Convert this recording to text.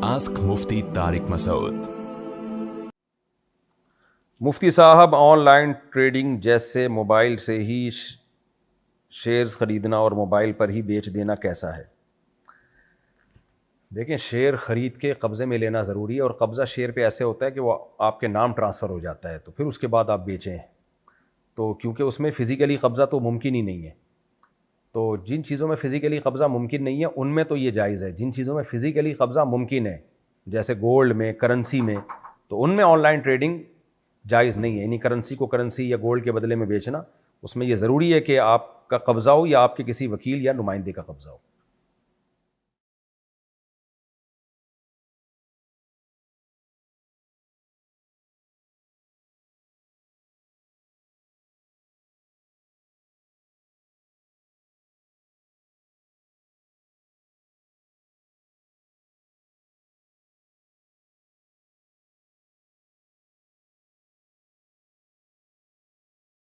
Ask Mufti Tariq Masood. مفتی صاحب، on line trading جیسے mobile سے ہی شیئرز خریدنا اور موبائل پر ہی بیچ دینا کیسا ہے؟ دیکھیں، شیئر خرید کے قبضے میں لینا ضروری ہے، اور قبضہ شیئر پہ ایسے ہوتا ہے کہ وہ آپ کے نام ٹرانسفر ہو جاتا ہے، تو پھر اس کے بعد آپ بیچیں، تو کیونکہ اس میں فزیکلی قبضہ تو ممکن ہی نہیں ہے، تو جن چیزوں میں فزیکلی قبضہ ممکن نہیں ہے ان میں تو یہ جائز ہے. جن چیزوں میں فزیکلی قبضہ ممکن ہے جیسے گولڈ میں، کرنسی میں، تو ان میں آن لائن ٹریڈنگ جائز نہیں ہے. یعنی کرنسی کو کرنسی یا گولڈ کے بدلے میں بیچنا، اس میں یہ ضروری ہے کہ آپ کا قبضہ ہو یا آپ کے کسی وکیل یا نمائندے کا قبضہ ہو.